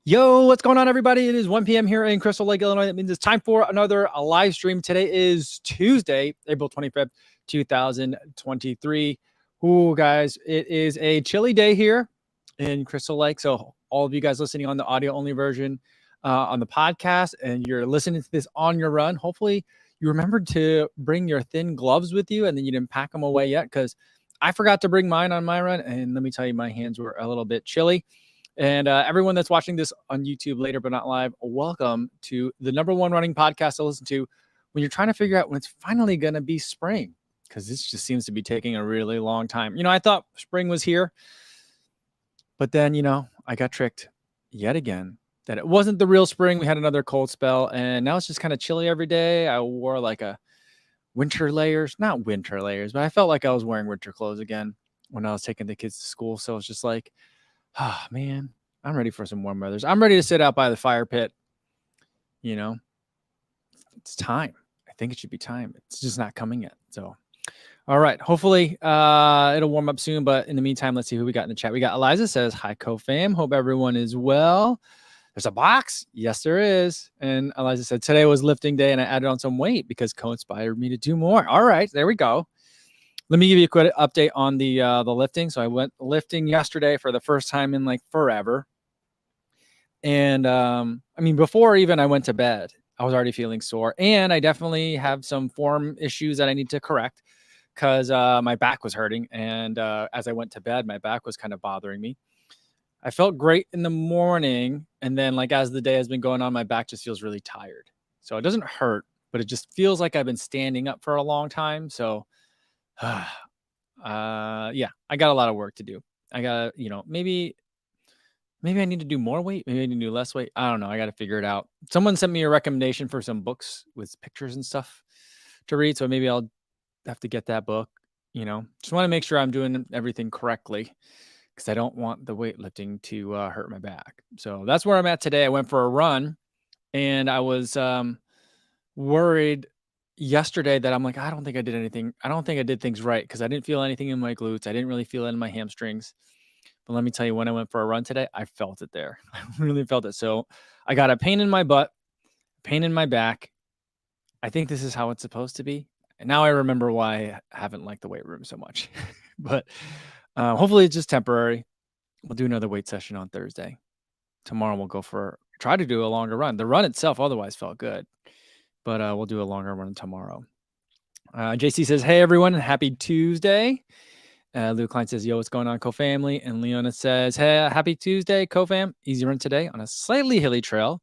Yo, what's going on, everybody? It is 1 p.m. here in Crystal Lake, Illinois. That means it's time for another live stream. Today is Tuesday, April 25th, 2023. Ooh, guys, it is a chilly day here in Crystal Lake. So all of you guys listening on the audio-only version on the podcast, and you're listening to this on your run, hopefully you remembered to bring your thin gloves with you and then you didn't pack them away yet, because I forgot to bring mine on my run. And let me tell you, my hands were a little bit chilly. And everyone that's watching this on YouTube later but not live, welcome to the #1 running podcast to listen to when you're trying to figure out when it's finally going to be spring, because this just seems to be taking a really long time. I thought spring was here, but then, I got tricked yet again that it wasn't the real spring. We had another cold spell, and now it's just kind of chilly every day. I wore like a not winter layers, but I felt like I was wearing winter clothes again when I was taking the kids to school. So it's just like, oh, man, I'm ready for some warm weather. I'm ready to sit out by the fire pit. It's time. I think it should be time. It's just not coming yet. So, all right. Hopefully it'll warm up soon. But in the meantime, let's see who we got in the chat. We got Eliza says, hi, co-fam. Hope everyone is well. There's a box. Yes, there is. And Eliza said, today was lifting day and I added on some weight because co-inspired me to do more. All right. There we go. Let me give you a quick update on the lifting. So I went lifting yesterday for the first time in like forever. And before even I went to bed, I was already feeling sore. And I definitely have some form issues that I need to correct because my back was hurting. And as I went to bed, my back was kind of bothering me. I felt great in the morning. And then like as the day has been going on, my back just feels really tired. So it doesn't hurt, but it just feels like I've been standing up for a long time. So yeah, I got a lot of work to do. I got, maybe I need to do more weight. Maybe I need to do less weight. I don't know. I got to figure it out. Someone sent me a recommendation for some books with pictures and stuff to read. So maybe I'll have to get that book, just want to make sure I'm doing everything correctly because I don't want the weightlifting to hurt my back. So that's where I'm at today. I went for a run and I was worried yesterday that I'm like, I don't think I did anything. I don't think I did things right because I didn't feel anything in my glutes. I didn't really feel it in my hamstrings. But let me tell you, when I went for a run today, I felt it there. I really felt it. So I got a pain in my butt, pain in my back. I think this is how it's supposed to be. And now I remember why I haven't liked the weight room so much. But hopefully it's just temporary. We'll do another weight session on Thursday. Tomorrow we'll try to do a longer run. The run itself otherwise felt good. But we'll do a longer run tomorrow. JC says, hey, everyone. Happy Tuesday. Lou Klein says, yo, what's going on, co-family? And Leona says, hey, happy Tuesday, co-fam. Easy run today on a slightly hilly trail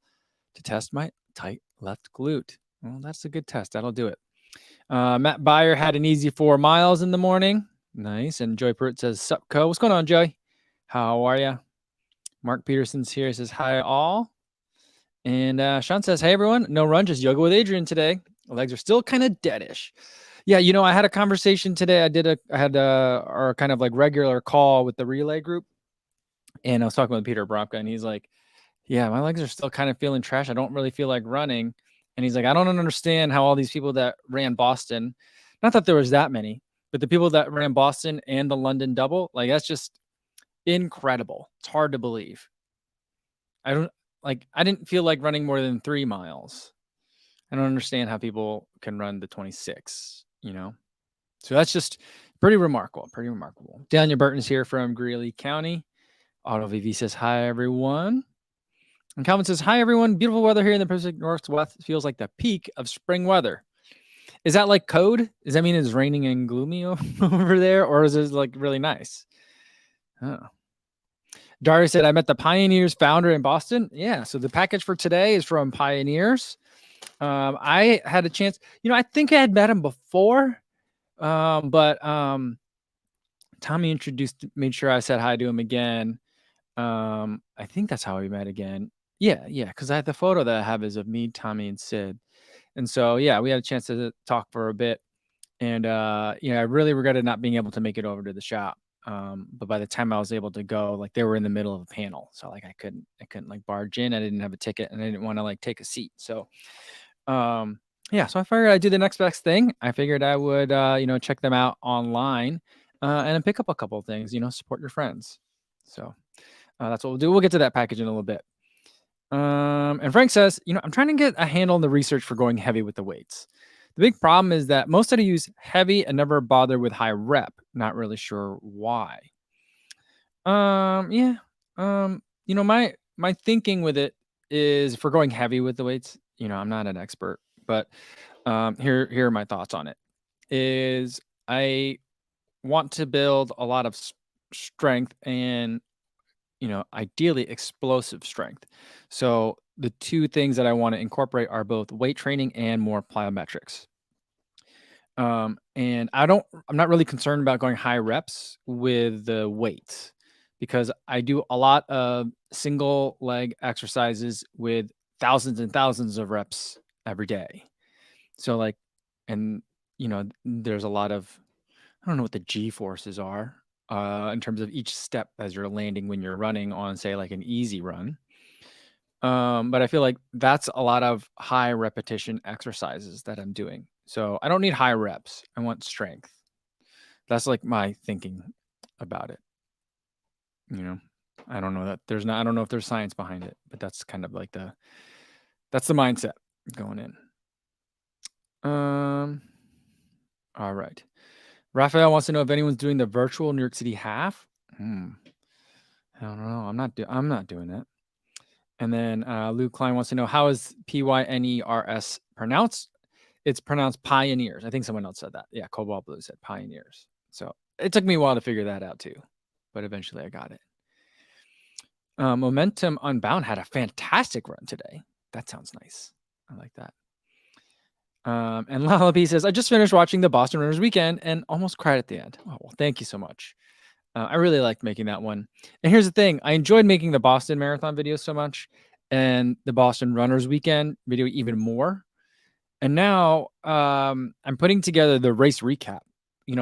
to test my tight left glute. Well, that's a good test. That'll do it. Matt Byer had an easy 4 miles in the morning. Nice. And Joy Pruitt says, sup, co? What's going on, Joy? How are you? Mark Peterson's here. He says, hi, all. And Sean says, hey, everyone. No run, just yoga with Adrian today. The legs are still kind of deadish. Yeah, I had a conversation today. I had our kind of like regular call with the relay group. And I was talking with Peter Bropka, and he's like, yeah, my legs are still kind of feeling trash. I don't really feel like running. And he's like, I don't understand how all these people that ran Boston, not that there was that many, but the people that ran Boston and the London double, like that's just incredible. It's hard to believe. I didn't feel like running more than 3 miles. I don't understand how people can run the 26, So that's just pretty remarkable. Daniel Burton's here from Greeley County. Auto VV says, hi, everyone. And Calvin says, hi, everyone. Beautiful weather here in the Pacific Northwest. It feels like the peak of spring weather. Is that like code? Does that mean it's raining and gloomy over there? Or is it like really nice? Oh. Darius said, I met the PYNRS founder in Boston. Yeah, so the package for today is from PYNRS. I had a chance, I think I had met him before, but Tommy made sure I said hi to him again. I think that's how we met again. Yeah, because I had the photo that I have is of me, Tommy, and Sid. And so, yeah, we had a chance to talk for a bit. And, I really regretted not being able to make it over to the shop. But by the time I was able to go, like they were in the middle of a panel. So like I couldn't like barge in. I didn't have a ticket and I didn't want to like take a seat. So yeah, so I figured I'd do the next best thing. I figured I would check them out online and then pick up a couple of things, support your friends. So that's what we'll do. We'll get to that package in a little bit. And Frank says, I'm trying to get a handle on the research for going heavy with the weights. The big problem is that most studies use heavy and never bother with high rep. Not really sure why. Yeah. My thinking with it is for going heavy with the weights, I'm not an expert, but here are my thoughts on it. Is I want to build a lot of strength and ideally explosive strength. So the two things that I want to incorporate are both weight training and more plyometrics. And I'm not really concerned about going high reps with the weights because I do a lot of single leg exercises with thousands and thousands of reps every day. So like, and there's a lot of, I don't know what the G forces are in terms of each step as you're landing when you're running on, say, like an easy run. But I feel like that's a lot of high repetition exercises that I'm doing. So I don't need high reps. I want strength. That's like my thinking about it. I don't know that I don't know if there's science behind it, but that's kind of like that's the mindset going in. All right. Raphael wants to know if anyone's doing the virtual New York City half. I don't know. I'm not doing that. And then Luke Klein wants to know, how is PYNERS pronounced? It's pronounced pioneers. I think someone else said that. Yeah, Cobalt Blue said pioneers. So it took me a while to figure that out too, but eventually I got it. Momentum Unbound had a fantastic run today. That sounds nice. I like that. And Lalapi says, I just finished watching the Boston Runners weekend and almost cried at the end. Oh, well, thank you so much. I really liked making that one. And here's the thing. I enjoyed making the Boston Marathon video so much and the Boston Runners weekend video even more. And now I'm putting together the race recap,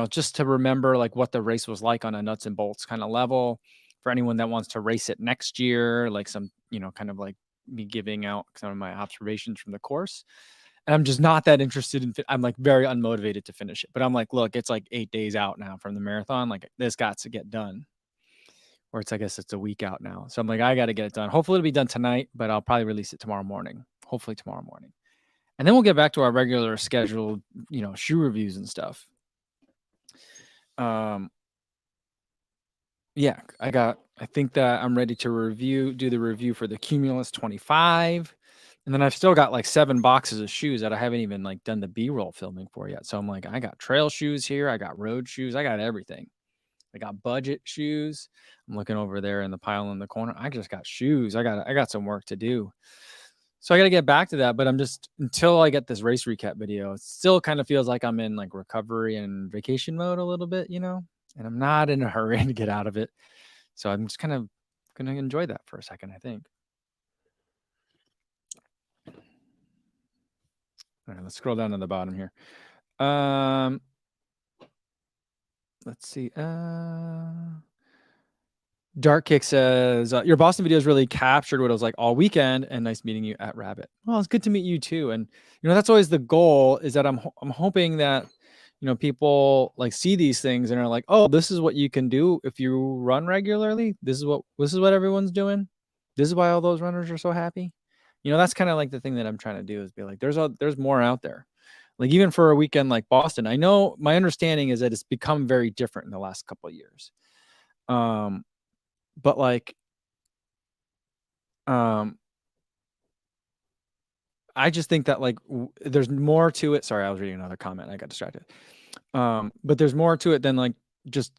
just to remember like what the race was like on a nuts and bolts kind of level for anyone that wants to race it next year, like some, kind of like me giving out some of my observations from the course. And I'm just not that interested in I'm like very unmotivated to finish it. But I'm like, look, it's like 8 days out now from the marathon. Like this got to get done. Or I guess it's a week out now. So I'm like, I got to get it done. Hopefully it'll be done tonight, but I'll probably release it tomorrow morning. Hopefully tomorrow morning. And then we'll get back to our regular scheduled, shoe reviews and stuff. Yeah, I think that I'm ready to do the review for the Cumulus 25. And then I've still got like 7 boxes of shoes that I haven't even like done the B-roll filming for yet. So I'm like, I got trail shoes here. I got road shoes. I got everything. I got budget shoes. I'm looking over there in the pile in the corner. I just got shoes. I got some work to do. So I got to get back to that, but I'm just until I get this race recap video, it still kind of feels like I'm in like recovery and vacation mode a little bit, and I'm not in a hurry to get out of it. So I'm just kind of going to enjoy that for a second, I think. All right, let's scroll down to the bottom here. Let's see. Dark Kick says, your Boston videos really captured what it was like all weekend, and nice meeting you at Rabbit. Well, it's good to meet you too. And, that's always the goal, is that I'm hoping that, people like see these things and are like, oh, this is what you can do if you run regularly. This is what everyone's doing. This is why all those runners are so happy. That's kind of like the thing that I'm trying to do, is be like, there's more out there. Like even for a weekend like Boston, I know my understanding is that it's become very different in the last couple of years. But like, I just think that like there's more to it. Sorry, I was reading another comment. I got distracted. But there's more to it than like just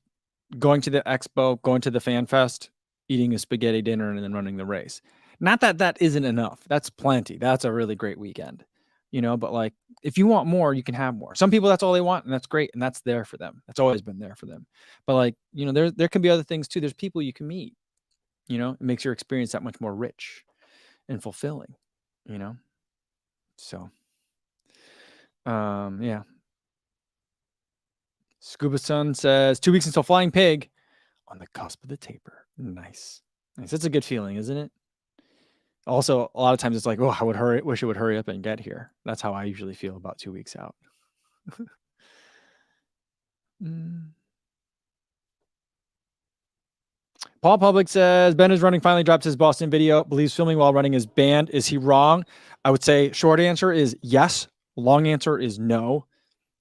going to the expo, going to the fan fest, eating a spaghetti dinner, and then running the race. Not that that isn't enough. That's plenty. That's a really great weekend, but like if you want more, you can have more. Some people, that's all they want, and that's great. And that's there for them. That's always been there for them. But like, there can be other things too. There's people you can meet, it makes your experience that much more rich and fulfilling, so yeah. Scuba Sun says 2 weeks until Flying Pig, on the cusp of the taper. Nice. That's a good feeling, isn't it? Also, a lot of times it's like, oh, wish it would hurry up and get here. That's how I usually feel about 2 weeks out. Paul Public says, Ben is running, finally drops his Boston video, believes filming while running is banned. Is he wrong? I would say short answer is yes. Long answer is no.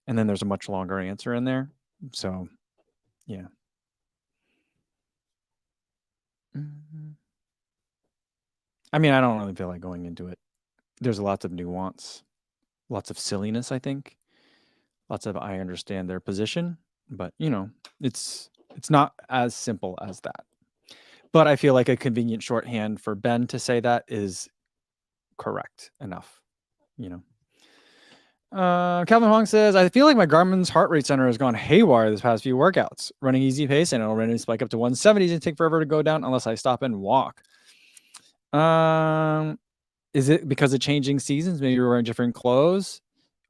And then there's a much longer answer in there. So, yeah. I mean, I don't really feel like going into it. There's lots of nuance, lots of silliness, I think. Lots of I understand their position, but it's not as simple as that. But I feel like a convenient shorthand for Ben to say that is correct enough. Calvin Hong says, I feel like my Garmin's heart rate center has gone haywire this past few workouts. Running easy pace and it'll randomly spike up to 170s and take forever to go down unless I stop and walk. Is it because of changing seasons? Maybe you're wearing different clothes?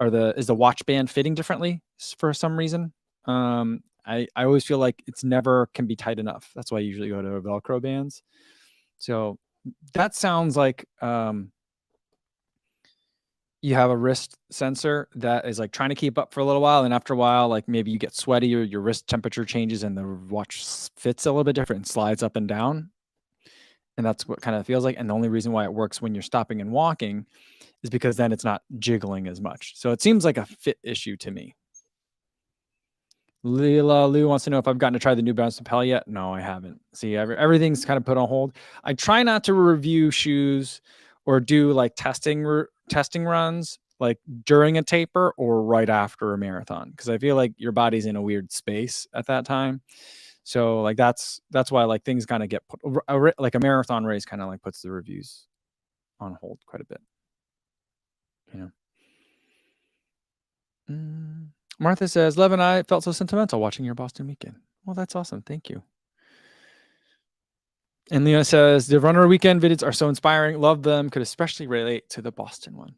Is the watch band fitting differently for some reason? I always feel like it's never can be tight enough. That's why I usually go to Velcro bands. So that sounds like you have a wrist sensor that is like trying to keep up for a little while, and after a while, like maybe you get sweaty or your wrist temperature changes and the watch fits a little bit different and slides up and down. And that's what kind of feels like. And the only reason why it works when you're stopping and walking is because then it's not jiggling as much. So it seems like a fit issue to me. Leela Lou wants to know if I've gotten to try the New Balance Propel yet. No, I haven't. See, everything's kind of put on hold. I try not to review shoes or do like testing runs like during a taper or right after a marathon, because I feel like your body's in a weird space at that time. So like that's why like things kind of get put, like a marathon race kind of like puts the reviews on hold quite a bit. Martha says, Lev and I felt so sentimental watching your Boston weekend. Well, that's awesome. Thank you. And Leona says, the runner weekend videos are so inspiring. Love them. Could especially relate to the Boston one.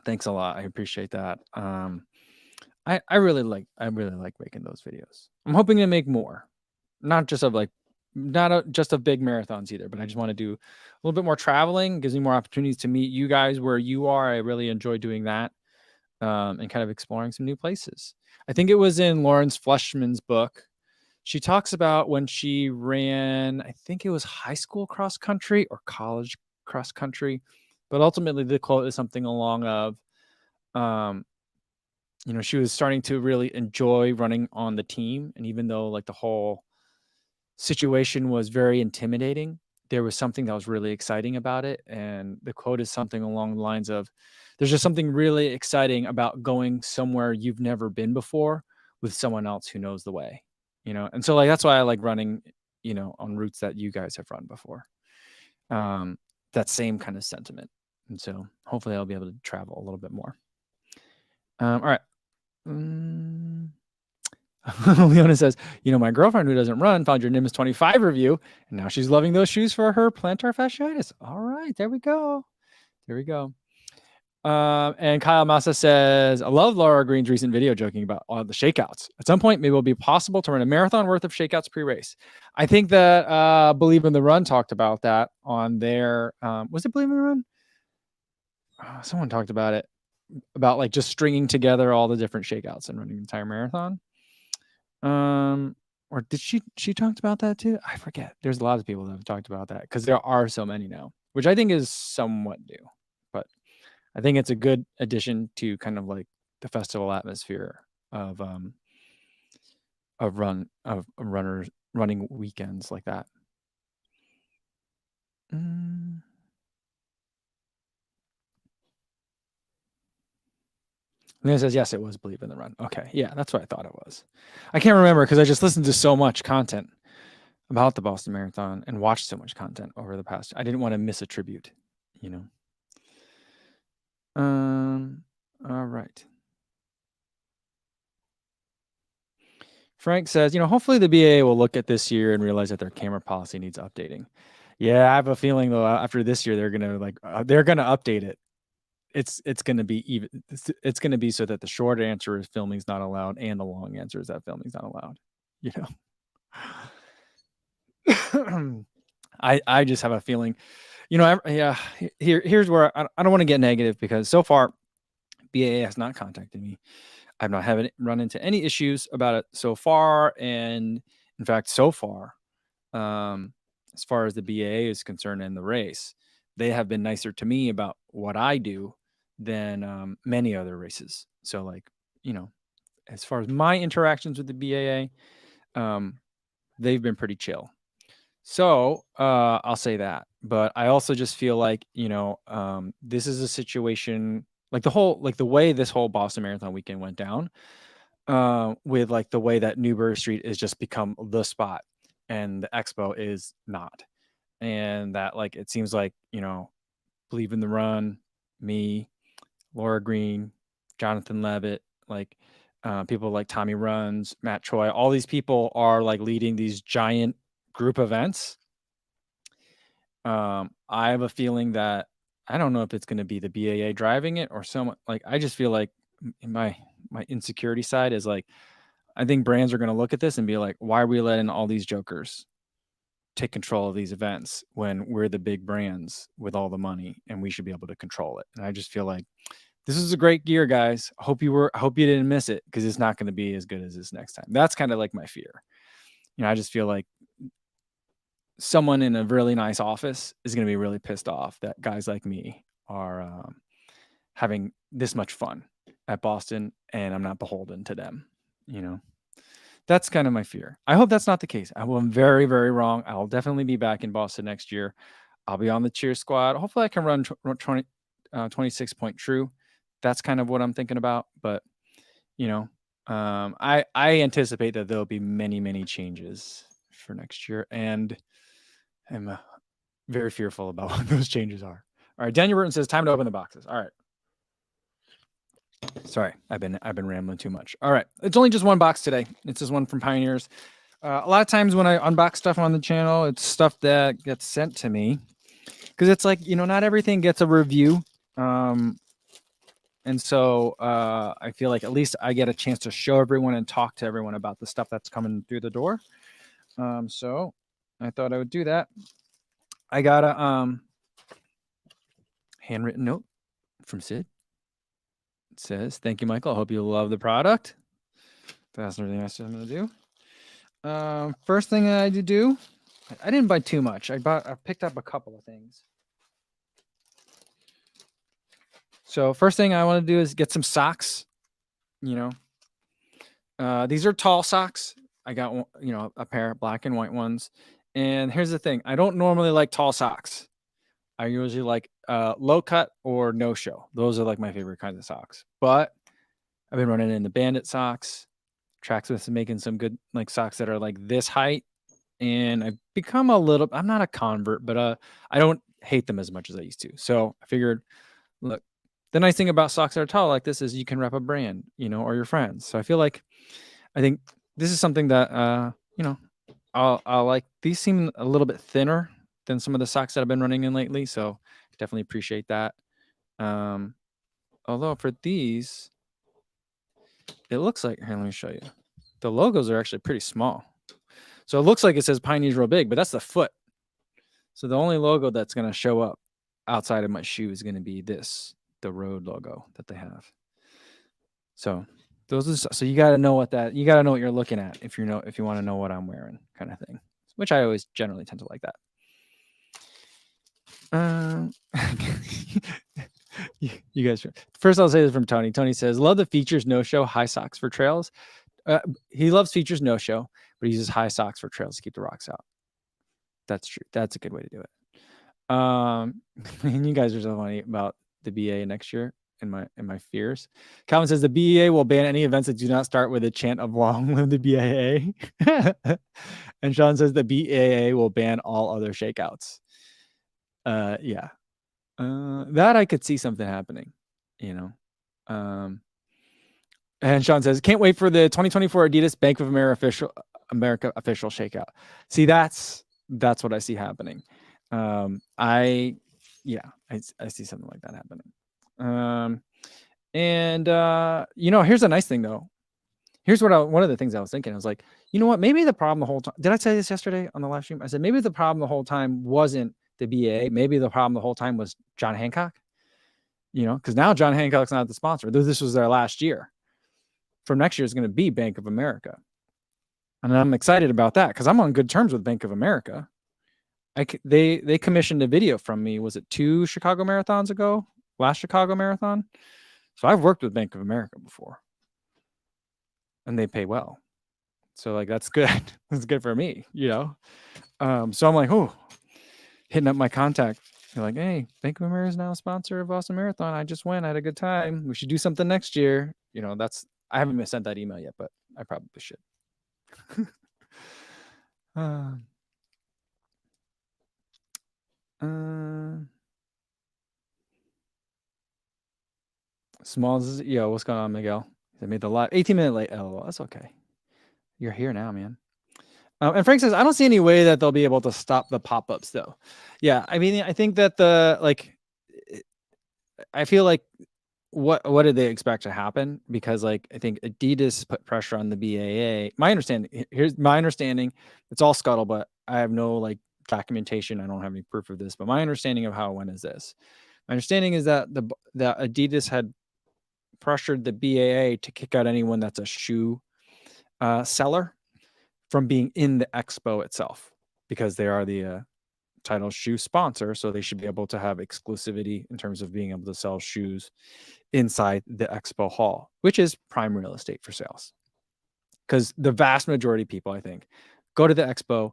Thanks a lot. I appreciate that. I really like making those videos. I'm hoping to make more, not just of big marathons either, but I just want to do a little bit more traveling. It gives me more opportunities to meet you guys where you are. I really enjoy doing that. And kind of exploring some new places. I think it was in Lawrence Fleshman's book. She talks about when she ran, I think it was high school cross country or college cross country, but ultimately the quote is something along of, she was starting to really enjoy running on the team. And even though like the whole situation was very intimidating, there was something that was really exciting about it. And the quote is something along the lines of, there's just something really exciting about going somewhere you've never been before with someone else who knows the way, And so like, that's why I like running, on routes that you guys have run before. That same kind of sentiment. And so hopefully I'll be able to travel a little bit more. All right. Leona says, my girlfriend who doesn't run found your Nimbus 25 review, and now she's loving those shoes for her plantar fasciitis. All right, there we go. And Kyle Massa says, I love Laura Green's recent video joking about all the shakeouts. At some point, maybe it'll be possible to run a marathon worth of shakeouts pre-race. I think that Believe in the Run talked about that on their, was it Believe in the Run? Someone talked about it, about like just stringing together all the different shakeouts and running an entire marathon. Or did she talked about that too? I forget. There's a lot of people that have talked about that because there are so many now, which I think is somewhat new, but I think it's a good addition to kind of like the festival atmosphere of runners running weekends like that. Lena says, yes, it was Believe in the Run. Okay. Yeah, that's what I thought it was. I can't remember because I just listened to so much content about the Boston Marathon and watched so much content over the past. I didn't want to miss a tribute, All right. Frank says, hopefully the BAA will look at this year and realize that their camera policy needs updating. Yeah, I have a feeling though, after this year, they're gonna update it. It's gonna be it's gonna be so that the short answer is filming's not allowed and the long answer is that filming's not allowed. I just have a feeling, here's where I don't want to get negative because so far BAA has not contacted me. I've not run into any issues about it so far. And in fact, so far, as far as the BAA is concerned in the race. They have been nicer to me about what I do than many other races. So, like, as far as my interactions with the BAA, they've been pretty chill. So I'll say that. But I also just feel like, this is a situation like the way this whole Boston Marathon weekend went down, with like the way that Newbury Street is just become the spot and the expo is not. And that, like, it seems like, Believe in the Run, me, Laura Green, Jonathan Levitt, like people like Tommy Runs, Matt Choi, all these people are like leading these giant group events. I have a feeling that I don't know if it's going to be the BAA driving it or someone. Like, I just feel like my insecurity side is like, I think brands are going to look at this and be like, why are we letting all these jokers take control of these events when we're the big brands with all the money and we should be able to control it? And I just feel like this is a great gear, guys. I hope you didn't miss it, because it's not going to be as good as this next time. That's kind of like my fear. I just feel like someone in a really nice office is going to be really pissed off that guys like me are having this much fun at Boston and I'm not beholden to them. That's kind of my fear. I hope that's not the case. I'm very, very wrong. I'll definitely be back in Boston next year. I'll be on the cheer squad. Hopefully I can run 26 point true. That's kind of what I'm thinking about. But, I anticipate that there'll be many, many changes for next year. And I'm very fearful about what those changes are. All right. Daniel Burton says, time to open the boxes. All right. Sorry, I've been rambling too much. All right. It's only just one box today. It's just one from PYNRS. A lot of times when I unbox stuff on the channel, it's stuff that gets sent to me, because it's like, not everything gets a review. And so I feel like at least I get a chance to show everyone and talk to everyone about the stuff that's coming through the door. So I thought I would do that. I got a handwritten note from Sid. It says, "Thank you, Michael. I hope you love the product." That's everything else I'm going to do. First thing I had to do, I didn't buy too much. I picked up a couple of things. So first thing I want to do is get some socks. These are tall socks. I got, a pair of black and white ones. And here's the thing. I don't normally like tall socks. I usually like low cut or no show. Those are like my favorite kinds of socks. But I've been running in the Bandit socks. Tracksmith's making some good like socks that are like this height. And I've become I'm not a convert, but I don't hate them as much as I used to. So I figured, look, the nice thing about socks that are tall like this is you can rep a brand, or your friends. So I think this is something that, I'll like. These seem a little bit thinner than some of the socks that I've been running in lately. So definitely appreciate that. Although for these, it looks like, here, let me show you. The logos are actually pretty small. So it looks like it says PYNRS real big, but that's the foot. So the only logo that's going to show up outside of my shoe is going to be the road logo that they have. So so you got to know what you're looking at if you want to know what I'm wearing, kind of thing, which I always generally tend to like that. You guys, first I'll say this from Tony. Tony says, love the features no show, high socks for trails. He loves features no show, but he uses high socks for trails to keep the rocks out. That's true. That's a good way to do it. And you guys are so funny about the BA next year and my fears. Calvin says the BEA will ban any events that do not start with a chant of long live the BAA. And Sean says the BAA will ban all other shakeouts. Yeah. That I could see something happening, and Sean says, can't wait for the 2024 Adidas Bank of America official shakeout. See, that's what I see happening. I see something like that happening. Here's a nice thing though. Here's one of the things I was thinking. I was like, you know what? Maybe the problem the whole time. Did I say this yesterday on the live stream? I said maybe the problem the whole time wasn't the BA. Maybe the problem the whole time was John Hancock. Because now John Hancock's not the sponsor. This was their last year. For next year is going to be Bank of America. And I'm excited about that because I'm on good terms with Bank of America. They commissioned a video from me. Was it 2 Chicago marathons ago? Last Chicago marathon. So I've worked with Bank of America before, and they pay well. So like that's good. That's good for me, you know. So I'm like, oh, hitting up my contact. You're like, hey, Bank of America is now a sponsor of Boston Marathon. I just went. I had a good time. We should do something next year. You know, I haven't sent that email yet, but I probably should. uh, Smalls, yo, what's going on, Miguel? I made the live 18-minute late. Oh, that's okay. You're here now, man. And Frank says, I don't see any way that they'll be able to stop the pop-ups though. Yeah, I mean, I think that I feel like what did they expect to happen? Because like I think Adidas put pressure on the BAA. Here's my understanding. It's all scuttlebutt. I have no like documentation. I don't have any proof of this, but my understanding of how it went is this. My understanding is that that Adidas had pressured the BAA to kick out anyone that's a shoe seller from being in the expo itself, because they are the title shoe sponsor. So they should be able to have exclusivity in terms of being able to sell shoes inside the expo hall, which is prime real estate for sales. Because the vast majority of people, I think, go to the expo,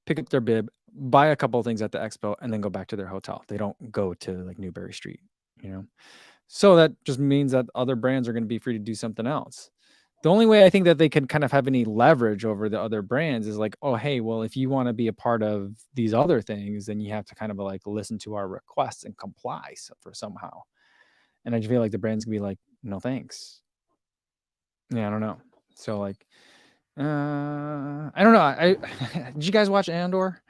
pick up their bib, buy a couple of things at the expo, and then go back to their hotel. They don't go to like Newberry Street, you know? So that just means that other brands are going to be free to do something else. The only way I think that they can kind of have any leverage over the other brands is like, oh, hey, well, if you want to be a part of these other things, then you have to kind of like listen to our requests and comply for somehow. And I just feel like the brands can be like, no, thanks. Yeah, I don't know. So like, I don't know. Did you guys watch Andor?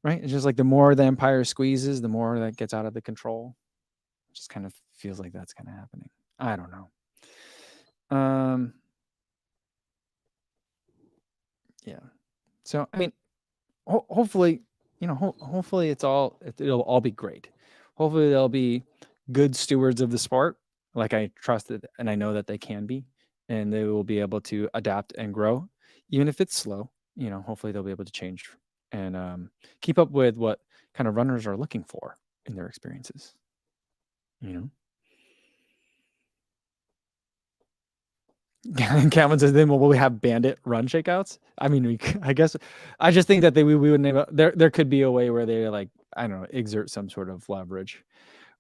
Right? It's just like the more the Empire squeezes, the more that gets out of the control. It just kind of feels like that's kind of happening. I don't know. Yeah. So I mean, hopefully, you know, hopefully it'll all be great. Hopefully they'll be good stewards of the sport, like I trusted and I know that they can be, and they will be able to adapt and grow, even if it's slow. You know, hopefully they'll be able to change and keep up with what kind of runners are looking for in their experiences. You know. Calvin says, then will we have bandit run shakeouts? I mean, I guess, I just think that we would name there could be a way where they like, I don't know, exert some sort of leverage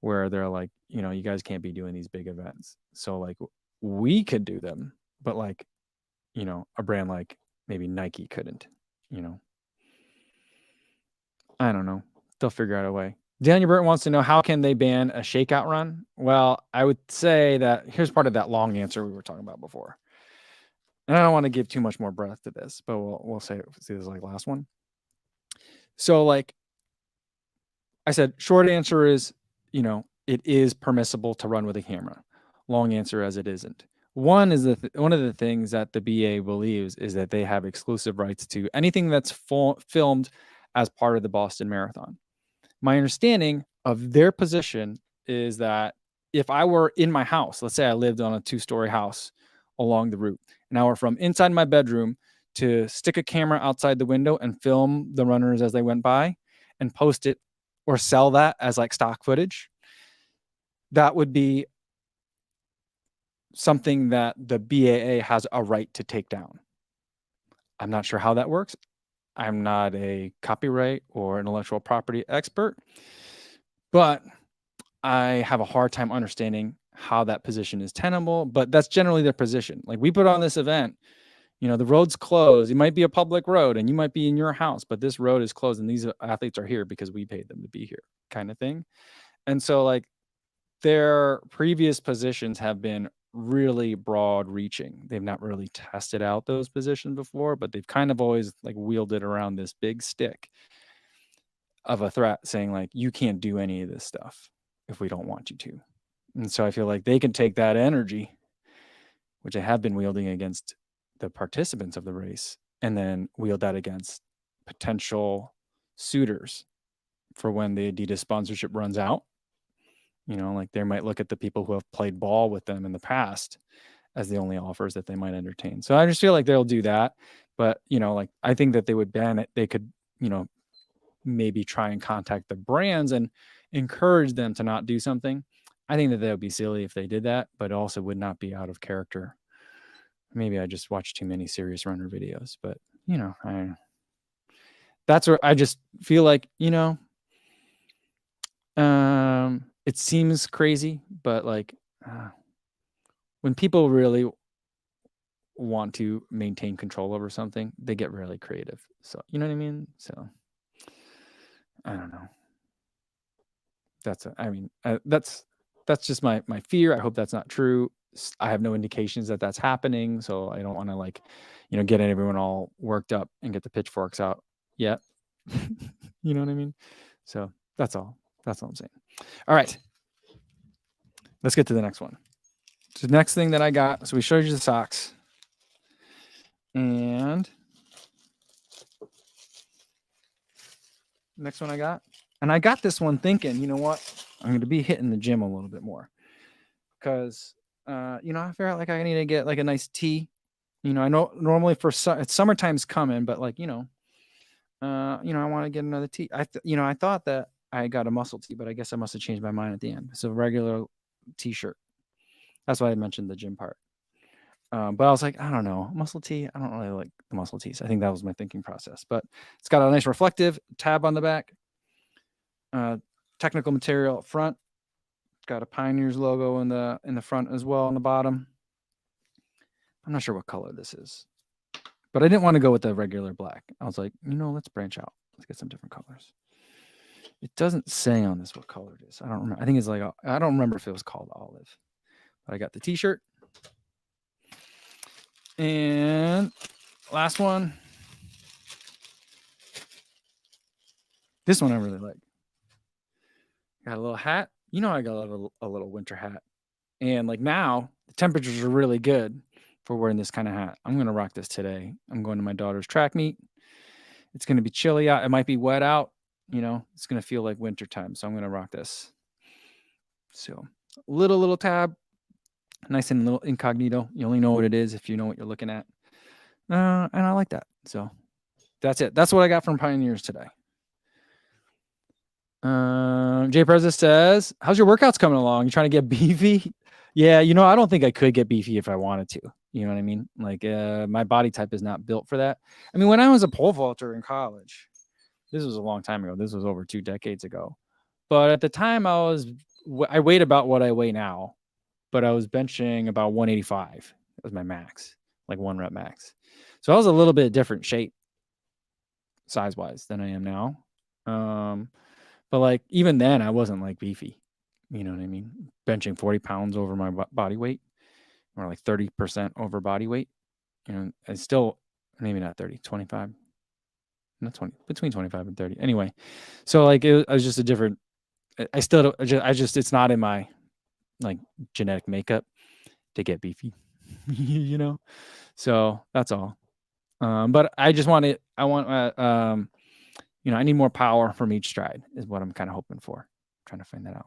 where they're like, you know, you guys can't be doing these big events. So like we could do them, but like, you know, a brand like maybe Nike couldn't, you know. I don't know. They'll figure out a way. Daniel Burton wants to know, how can they ban a shakeout run? Well, I would say that here's part of that long answer we were talking about before. And I don't want to give too much more breath to this, but we'll see this like last one. So like I said, short answer is, you know, it is permissible to run with a camera. Long answer as it isn't. One of the things that the BA believes is that they have exclusive rights to anything that's filmed as part of the Boston Marathon. My understanding of their position is that if I were in my house, let's say I lived on a 2-story house along the route, and I were from inside my bedroom to stick a camera outside the window and film the runners as they went by and post it or sell that as like stock footage, that would be something that the BAA has a right to take down. I'm not sure how that works. I'm not a copyright or intellectual property expert, but I have a hard time understanding how that position is tenable, but that's generally their position. Like we put on this event, you know, the road's closed. It might be a public road and you might be in your house, but this road is closed and these athletes are here because we paid them to be here, kind of thing. And so like their previous positions have been really broad reaching. They've not really tested out those positions before, but they've kind of always like wielded around this big stick of a threat saying like, you can't do any of this stuff if we don't want you to. And so I feel like they can take that energy, which they have been wielding against the participants of the race, and then wield that against potential suitors for when the Adidas sponsorship runs out. You know, like they might look at the people who have played ball with them in the past as the only offers that they might entertain. So I just feel like they'll do that. But, like, I think that they would ban it. They could, maybe try and contact the brands and encourage them to not do something. I think that would be silly if they did that, but also would not be out of character. Maybe I just watched too many serious runner videos, but that's where I just feel like, it seems crazy, but like when people really want to maintain control over something, they get really creative. So, you know what I mean? So I don't know. That's just my fear. I hope that's not true. I have no indications that that's happening, so I don't want to get everyone all worked up and get the pitchforks out yet. You know what I mean? So that's all. That's all I'm saying. All right, let's get to the next one. So the next thing that I got. So we showed you the socks, and next one I got. And I got this one thinking, you know what? I'm going to be hitting the gym a little bit more because, I feel like I need to get like a nice tee. I know normally it's summertime's coming, but like, I want to get another tee. I thought that I got a muscle tee, but I guess I must have changed my mind at the end. It's a regular t-shirt. That's why I mentioned the gym part. But I was like, I don't know, muscle tee. I don't really like the muscle tees. I think that was my thinking process, but it's got a nice reflective tab on the back. Technical material up front. It's got a PYNRS logo in the front as well on the bottom. I'm not sure what color this is, but I didn't want to go with the regular black. I was like, let's branch out. Let's get some different colors. It doesn't say on this what color it is. I don't remember. I think it's like, I don't remember if it was called olive, but I got the t-shirt. And last one. This one I really like. Got a little hat. I got a little winter hat. And like now, the temperatures are really good for wearing this kind of hat. I'm going to rock this today. I'm going to my daughter's track meet. It's going to be chilly out. It might be wet out. It's going to feel like winter time. So I'm going to rock this. So little tab, nice and little incognito. You only know what it is if you know what you're looking at. And I like that. So that's it. That's what I got from PYNRS today. Jay Preza says, how's your workouts coming along? You trying to get beefy? Yeah, I don't think I could get beefy if I wanted to. You know what I mean? Like, my body type is not built for that. I mean, when I was a pole vaulter in college, this was a long time ago. This was over 2 decades ago. But at the time, I weighed about what I weigh now, but I was benching about 185. That was my max, like 1 rep max. So I was a little bit different shape, size-wise, than I am now. But like even then, I wasn't like beefy. You know what I mean? Benching 40 pounds over my body weight, or like 30% over body weight. I still, maybe not 30, 25, not 20, between 25 and 30. Anyway, so like I was just a different. I still, it's not in my like genetic makeup to get beefy, So that's all. But I just want it. I want I need more power from each stride is what I'm kind of hoping for. I'm trying to find that out.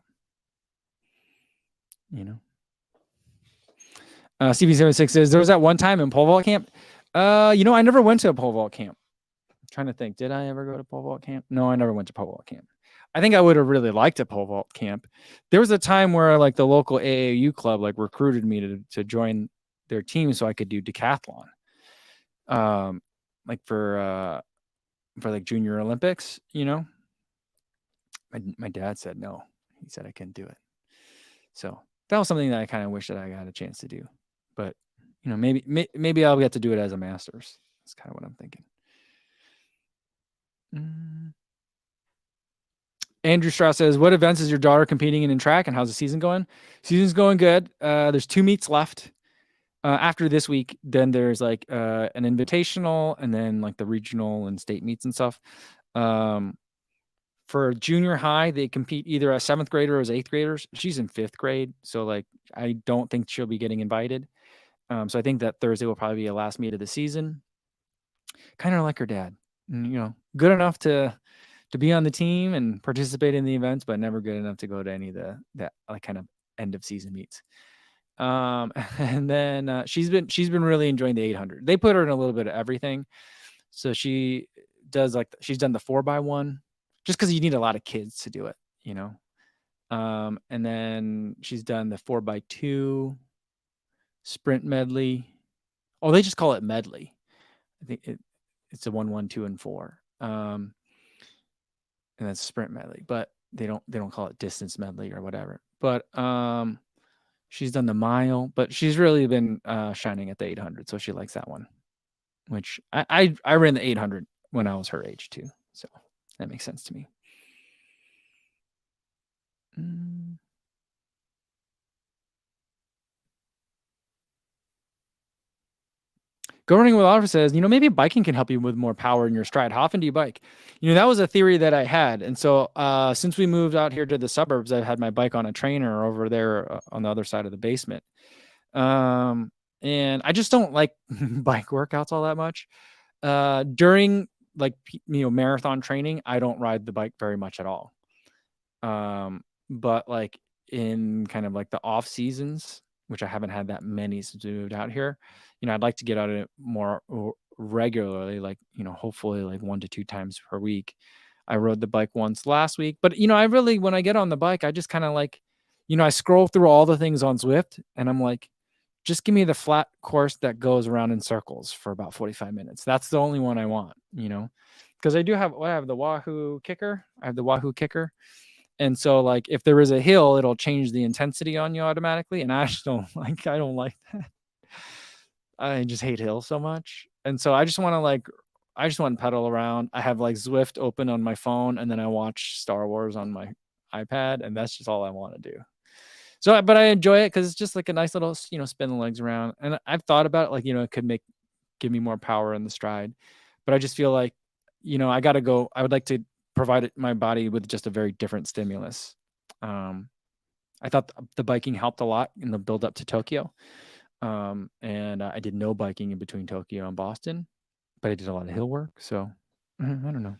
CB76 says, there was that one time in pole vault camp. I never went to a pole vault camp. I'm trying to think. Did I ever go to pole vault camp? No, I never went to pole vault camp. I think I would have really liked a pole vault camp. There was a time where like the local AAU club like recruited me to join their team so I could do decathlon. Like for like junior Olympics, my dad said no. He said I couldn't do it. So that was something that I kind of wish that I got a chance to do. But maybe I'll get to do it as a master's. That's kind of what I'm thinking. Andrew Strauss says, what events is your daughter competing in track, and how's the season going? Season's going good. There's 2 meets left. After this week, then there's like an invitational and then like the regional and state meets and stuff. For junior high, they compete either as 7th grader or as 8th graders. She's in 5th grade. So like, I don't think she'll be getting invited. So I think that Thursday will probably be a last meet of the season. Kind of like her dad, good enough to be on the team and participate in the events, but never good enough to go to any of that like kind of end of season meets. And then she's been really enjoying the 800. They put her in a little bit of everything. So she does she's done the 4x1 just because you need a lot of kids to do it, you know. And then she's done the 4x2 sprint medley. Oh, they just call it medley. I think it's a 1, 1, 2, and 4. And that's sprint medley, but they don't call it distance medley or whatever. But she's done the mile, but she's really been shining at the 800, so she likes that one. Which I ran the 800 when I was her age too, so that makes sense to me. Go Running with Oliver says, maybe biking can help you with more power in your stride. How often do you bike? That was a theory that I had. And so since we moved out here to the suburbs, I've had my bike on a trainer over there on the other side of the basement. And I just don't like bike workouts all that much. During marathon training, I don't ride the bike very much at all. But like in kind of like the off seasons, which I haven't had that many since we moved out here, I'd like to get out of it more regularly, hopefully like 1 to 2 times per week. I rode the bike once last week, but I really, when I get on the bike, I just kind of like, I scroll through all the things on Zwift and I'm like, just give me the flat course that goes around in circles for about 45 minutes. That's the only one I want, because I have the Wahoo kicker. I have the Wahoo kicker. And so like, if there is a hill, it'll change the intensity on you automatically. And I just don't like that. I just hate hills so much. And so I just want to pedal around. I have like Zwift open on my phone and then I watch Star Wars on my iPad. And that's just all I want to do. So, but I enjoy it because it's just like a nice little, spin the legs around. And I've thought about it, like, it could give me more power in the stride. But I just feel like, I got to go. I would like to provide my body with just a very different stimulus. I thought the biking helped a lot in the build up to Tokyo. And I did no biking in between Tokyo and Boston, but I did a lot of hill work. So I don't know.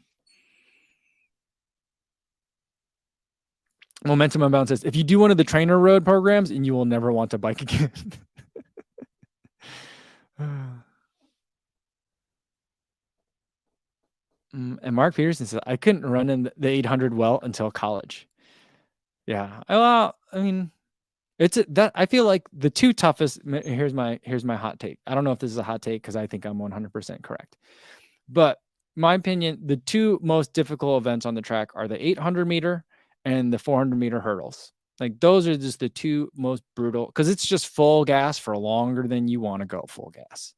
Momentum Unbound says, if you do one of the trainer road programs, and you will never want to bike again. And Mark Peterson says, I couldn't run in the 800 well until college. Yeah. Well, I mean, I feel like the two toughest, here's my hot take. I don't know if this is a hot take because I think I'm 100% correct. But my opinion, the two most difficult events on the track are the 800 meter and the 400 meter hurdles. Like those are just the two most brutal because it's just full gas for longer than you want to go full gas.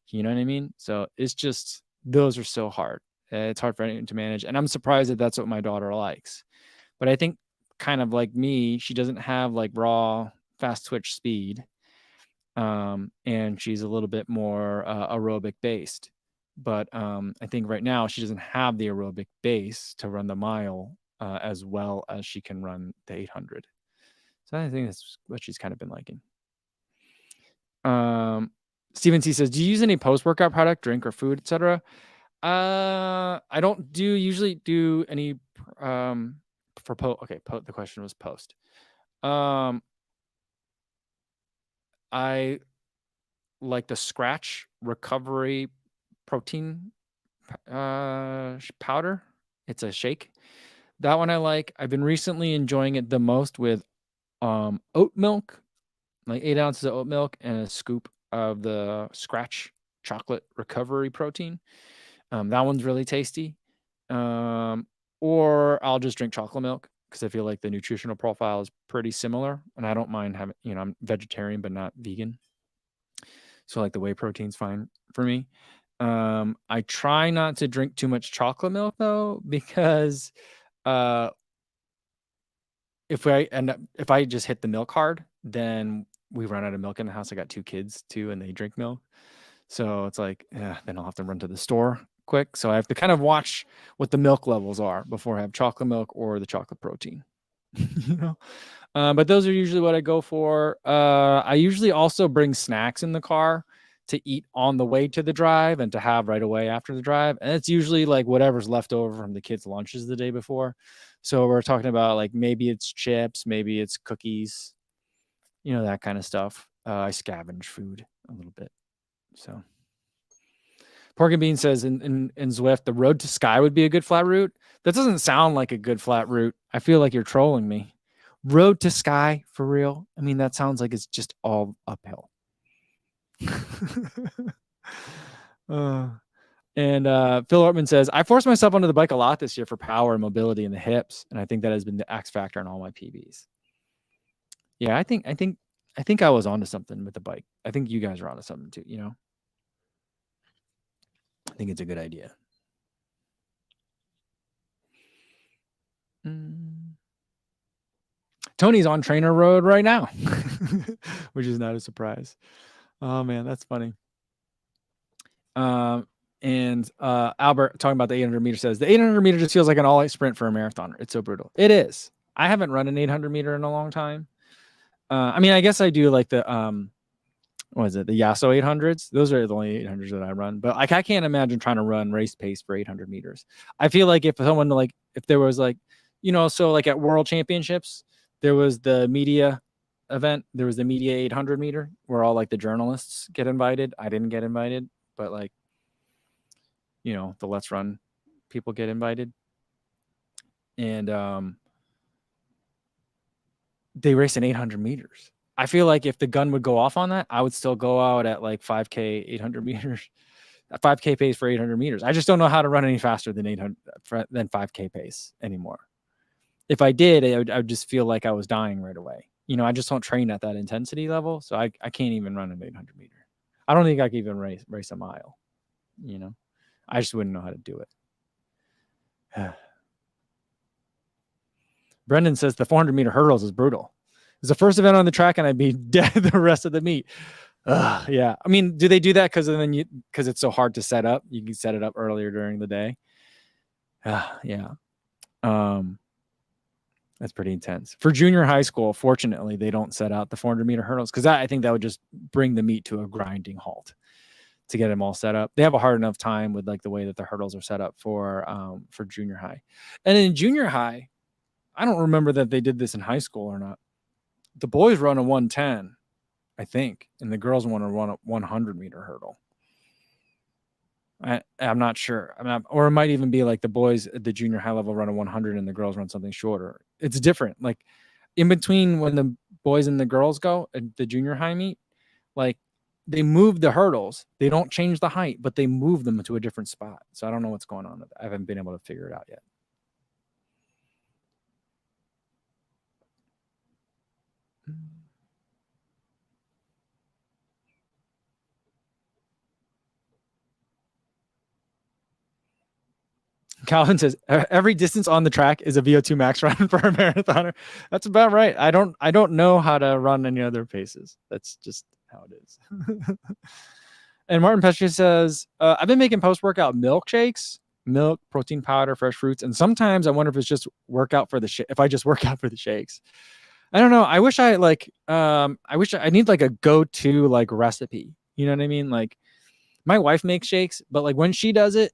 You know what I mean? So it's just, those are so hard. It's hard for anyone to manage. And I'm surprised that that's what my daughter likes. But I think kind of like me, she doesn't have like raw fast twitch speed. And she's a little bit more aerobic based. But I think right now she doesn't have the aerobic base to run the mile as well as she can run the 800. So I think that's what she's kind of been liking. Steven C says, do you use any post-workout product, drink or food, etc.? I don't usually do any the question was post. I like the Scratch recovery protein powder. It's a shake. That one I like. I've been recently enjoying it the most with oat milk, like 8 ounces of oat milk and a scoop of the Scratch chocolate recovery protein. That one's really tasty. Or I'll just drink chocolate milk because I feel like the nutritional profile is pretty similar. And I don't mind having, I'm vegetarian, but not vegan. So like the whey protein's fine for me. I try not to drink too much chocolate milk though, because if I just hit the milk hard, then we run out of milk in the house. I got 2 kids too, and they drink milk. So it's like, then I'll have to run to the store quick. So I have to kind of watch what the milk levels are before I have chocolate milk or the chocolate protein. But those are usually what I go for. I usually also bring snacks in the car to eat on the way to the drive and to have right away after the drive. And it's usually like whatever's left over from the kids' lunches the day before. So we're talking about like maybe it's chips, maybe it's cookies. you know, that kind of stuff. I scavenge food a little bit. So Pork and Bean says in Zwift, the road to Sky would be a good flat route. That doesn't sound like a good flat route. I feel like you're trolling me. Road to Sky, for real? I mean, that sounds like it's just all uphill. And Phil Ortman says, I forced myself onto the bike a lot this year for power and mobility in the hips, and I think that has been the X factor in all my PBs. Yeah, I think I was onto something with the bike. I think you guys are onto something too, you know? I think it's a good idea. Tony's on Trainer Road right now, which is not a surprise. Oh man, that's funny. And Albert talking about the 800 meter says the 800 meter just feels like an all-out sprint for a marathoner. It's so brutal. It is. I haven't run an 800 meter in a long time. I mean, I guess I do like the what is it? The Yasso 800s. Those are the only 800s that I run. But like, I can't imagine trying to run race pace for 800 meters. I feel like if someone like if there was like, you know, so like at World Championships, there was the media event. There was the media 800 meter where all like the journalists get invited. I didn't get invited, but like, you know, the Let's Run people get invited. And they race in 800 meters. I feel like if the gun would go off on that, I would still go out at like 5K, 800 meters, 5K pace for 800 meters. I just don't know how to run any faster than 5K pace anymore. If I did, I would just feel like I was dying right away. You know, I just don't train at that intensity level. So I can't even run an 800 meter. I don't think I can even race a mile, you know, I just wouldn't know how to do it. Brendan says the 400 meter hurdles is brutal. It's the first event on the track and I'd be dead the rest of the meet. Yeah. I mean, do they do that because it's so hard to set up? You can set it up earlier during the day. Yeah. That's pretty intense. For junior high school, fortunately, they don't set out the 400 meter hurdles because I think that would just bring the meet to a grinding halt to get them all set up. They have a hard enough time with like the way that the hurdles are set up for junior high. And in junior high, I don't remember that they did this in high school or not. The boys run a 110, I think, and the girls want to run a 100 meter hurdle. I'm not sure. Or it might even be like the boys at the junior high level run a 100 and the girls run something shorter. It's different. Like in between when the boys and the girls go at the junior high meet, like they move the hurdles. They don't change the height, but they move them to a different spot. So I don't know what's going on with that. I haven't been able to figure it out yet. Calvin says every distance on the track is a VO2 max run for a marathoner. That's about right. I don't know how to run any other paces. That's just how it is. And Martin Petrie says, I've been making post-workout milkshakes, milk, protein powder, fresh fruits. And sometimes I wonder if it's just workout for the if I just work out for the shakes. I don't know. I wish I need like a go-to like recipe. You know what I mean? Like my wife makes shakes, but like when she does it,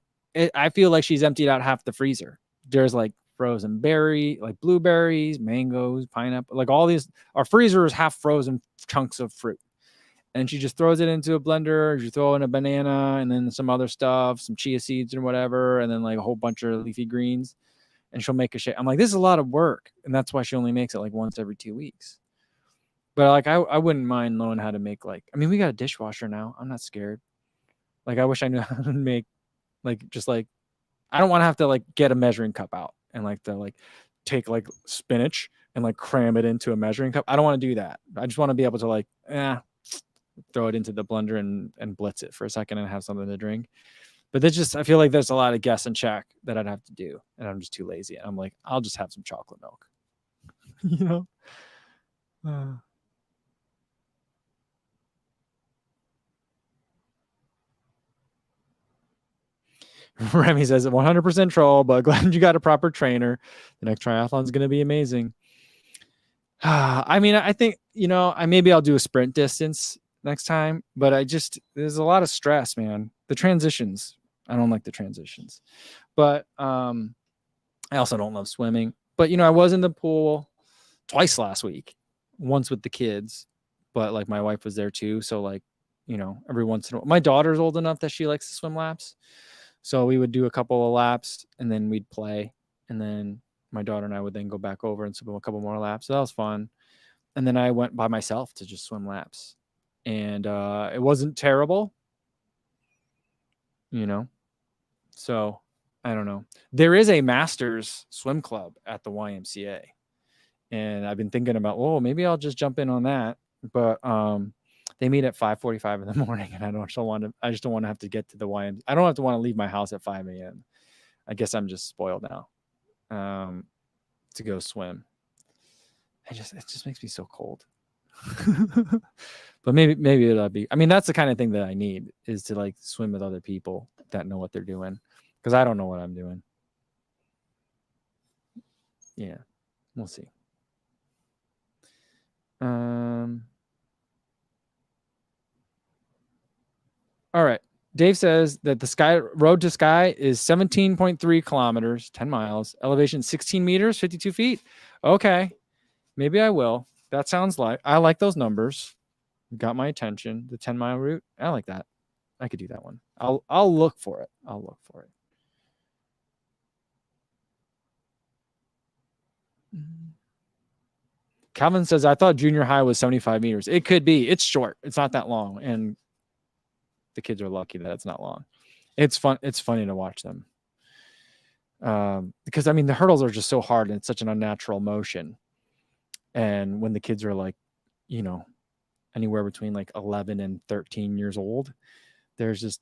I feel like she's emptied out half the freezer. There's like frozen berry, like blueberries, mangoes, pineapple, like all these. Our freezer is half frozen chunks of fruit. And she just throws it into a blender. You throw in a banana and then some other stuff, some chia seeds or whatever, and then like a whole bunch of leafy greens. And she'll make a shake. I'm like, this is a lot of work. And that's why she only makes it like once every 2 weeks. But like, I wouldn't mind knowing how to make like, I mean, we got a dishwasher now. I'm not scared. Like, I wish I knew how to make like, just like, I don't want to have to like get a measuring cup out and like to like take like spinach and like cram it into a measuring cup. I don't want to do that. I just want to be able to like, throw it into the blender and blitz it for a second and have something to drink. But there's just, I feel like there's a lot of guess and check that I'd have to do. And I'm just too lazy. I'm like, I'll just have some chocolate milk, you know? Remy says 100% troll, but glad you got a proper trainer. The next triathlon is going to be amazing. I mean, I think, you know, maybe I'll do a sprint distance next time, but there's a lot of stress, man. The transitions, I don't like the transitions, but I also don't love swimming. But, you know, I was in the pool twice last week, once with the kids but like my wife was there too. So like, every once in a while, my daughter's old enough that she likes to swim laps. So we would do a couple of laps and then we'd play. And then my daughter and I would then go back over and swim a couple more laps. So that was fun. And then I went by myself to just swim laps. And it wasn't terrible, So I don't know. There is a master's swim club at the YMCA. And I've been thinking about, maybe I'll just jump in on that. But they meet at 5:45 in the morning, and I just don't want to have to get to the YMCA. I don't have to want to leave my house at 5 a.m. I guess I'm just spoiled now to go swim. It just makes me so cold. But maybe it'll be. I mean, that's the kind of thing that I need, is to like swim with other people that know what they're doing, because I don't know what I'm doing. Yeah, we'll see. All right. Dave says that the road to sky is 17.3 kilometers, 10 miles, elevation 16 meters, 52 feet. Okay. Maybe I will. That sounds like, I like those numbers. Got my attention. The 10-mile route. I like that. I could do that one. I'll look for it. Calvin says, I thought junior high was 75 meters. It could be. It's short. It's not that long. And the kids are lucky that it's not long. It's fun. It's funny to watch them. Because I mean, the hurdles are just so hard and it's such an unnatural motion. And when the kids are like, anywhere between like 11 and 13 years old, there's just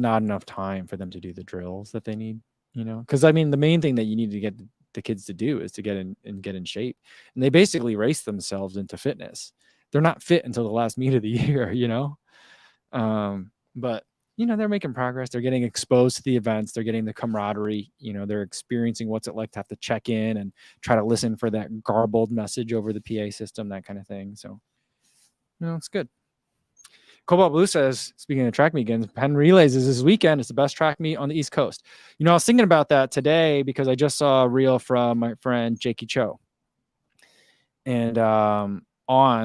not enough time for them to do the drills that they need, because I mean, the main thing that you need to get the kids to do is to get in shape. And they basically race themselves into fitness. They're not fit until the last meet of the year, but they're making progress. They're getting exposed to the events. They're getting the camaraderie. They're experiencing what's it like to have to check in and try to listen for that garbled message over the PA system, that kind of thing. So, it's good. Cobalt Blue says, speaking of track meet again, Penn Relays is this weekend. It's the best track meet on the East Coast. I was thinking about that today because I just saw a reel from my friend Jakey Cho. And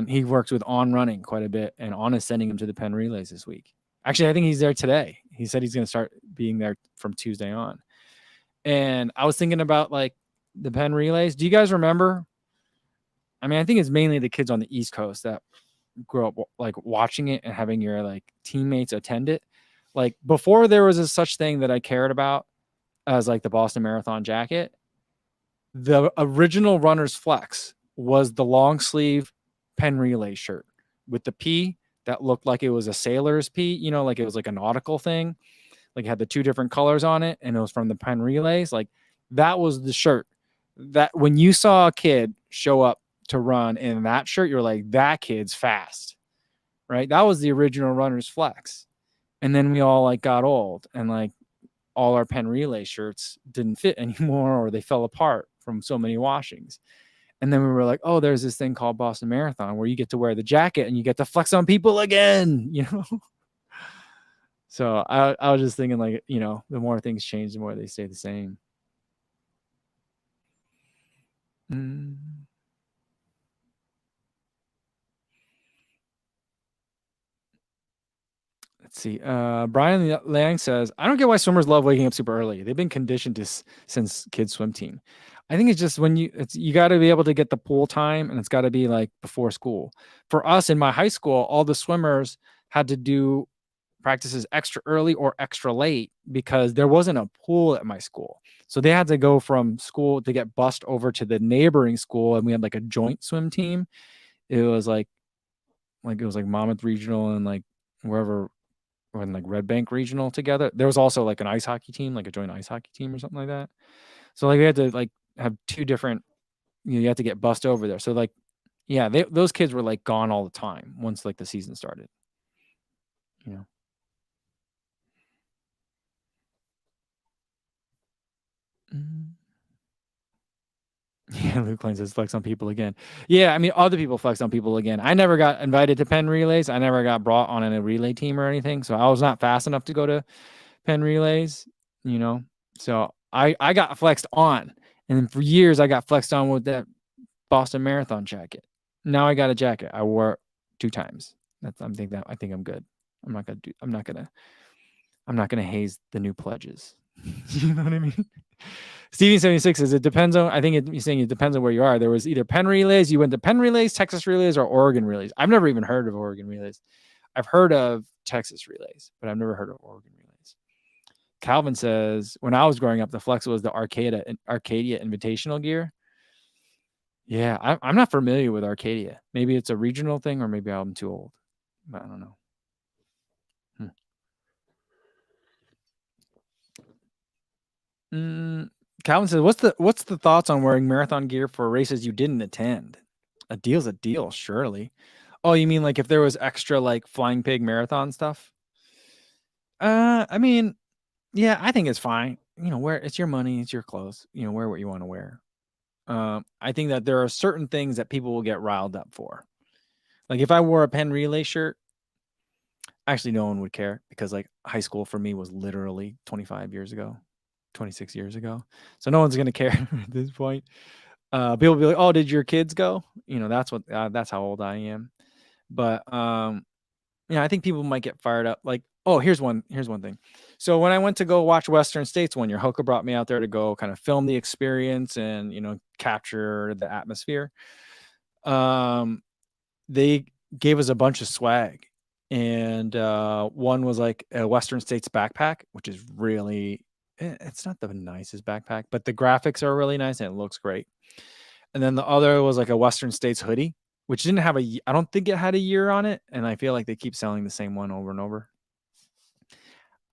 he works with On Running quite a bit, and On is sending him to the Penn Relays this week. Actually, I think he's there today. He said he's going to start being there from Tuesday on. And I was thinking about like the Penn Relays. Do you guys remember? I mean, I think it's mainly the kids on the East Coast that grew up like watching it and having your like teammates attend it. Like before there was a such thing that I cared about as like the Boston Marathon jacket, the original runner's flex was the long sleeve Penn Relay shirt with the P that looked like it was a sailor's P, like it was like a nautical thing. Like it had the two different colors on it, and it was from the Penn Relays. Like that was the shirt that when you saw a kid show up to run in that shirt, you're like, that kid's fast, right? That was the original runner's flex. And then we all like got old, and like all our Penn Relay shirts didn't fit anymore, or they fell apart from so many washings. And then we were like, oh, there's this thing called Boston Marathon where you get to wear the jacket and you get to flex on people again, So I was just thinking like, the more things change, the more they stay the same. Let's see. Brian Lang says, I don't get why swimmers love waking up super early. They've been conditioned to since kids swim team. I think it's just when you got to be able to get the pool time, and it's got to be like before school. For us in my high school, all the swimmers had to do practices extra early or extra late because there wasn't a pool at my school. So they had to go from school to get bussed over to the neighboring school, and we had like a joint swim team. It was like Monmouth Regional and like wherever, or in like Red Bank Regional together. There was also like an ice hockey team, like a joint ice hockey team or something like that. So like we had to like have two different, you have to get bussed over there. So like, yeah, those kids were like gone all the time once like the season started. Yeah, Luke Lane says flex on people again. Yeah, I mean, other people flex on people again. I never got invited to Penn Relays. I never got brought on in a relay team or anything. So I was not fast enough to go to Penn Relays, So I got flexed on. And then for years, I got flexed on with that Boston Marathon jacket. Now I got a jacket. I wore it 2 times. I think I'm good. I'm not gonna haze the new pledges. You know what I mean? Stevie76 says it depends on. I think he's saying it depends on where you are. There was either Penn relays. You went to Penn relays, Texas relays, or Oregon relays. I've never even heard of Oregon relays. I've heard of Texas relays, but I've never heard of Oregon relays. Calvin says when I was growing up, the Flex was the Arcadia Invitational gear. Yeah, I'm not familiar with Arcadia. Maybe it's a regional thing, or maybe I'm too old. But I don't know. Calvin says, "What's the thoughts on wearing marathon gear for races you didn't attend? A deal's a deal, surely." Oh, you mean like if there was extra like Flying Pig marathon stuff? I mean, yeah, I think it's fine. Wear it's your money, it's your clothes. Wear what you want to wear. I think that there are certain things that people will get riled up for. Like if I wore a Penn Relay shirt, actually no one would care because like high school for me was literally 25 years ago, 26 years ago. So no one's going to care at this point. People will be like, "Oh, did your kids go?" That's how old I am. But I think people might get fired up. Like, oh, here's one thing. So when I went to go watch Western States one year, Hoka brought me out there to go kind of film the experience and capture the atmosphere. They gave us a bunch of swag, and one was like a Western States backpack, which is really it's not the nicest backpack, but the graphics are really nice and it looks great. And then the other was like a Western States hoodie, which didn't have I don't think it had a year on it, and I feel like they keep selling the same one over and over.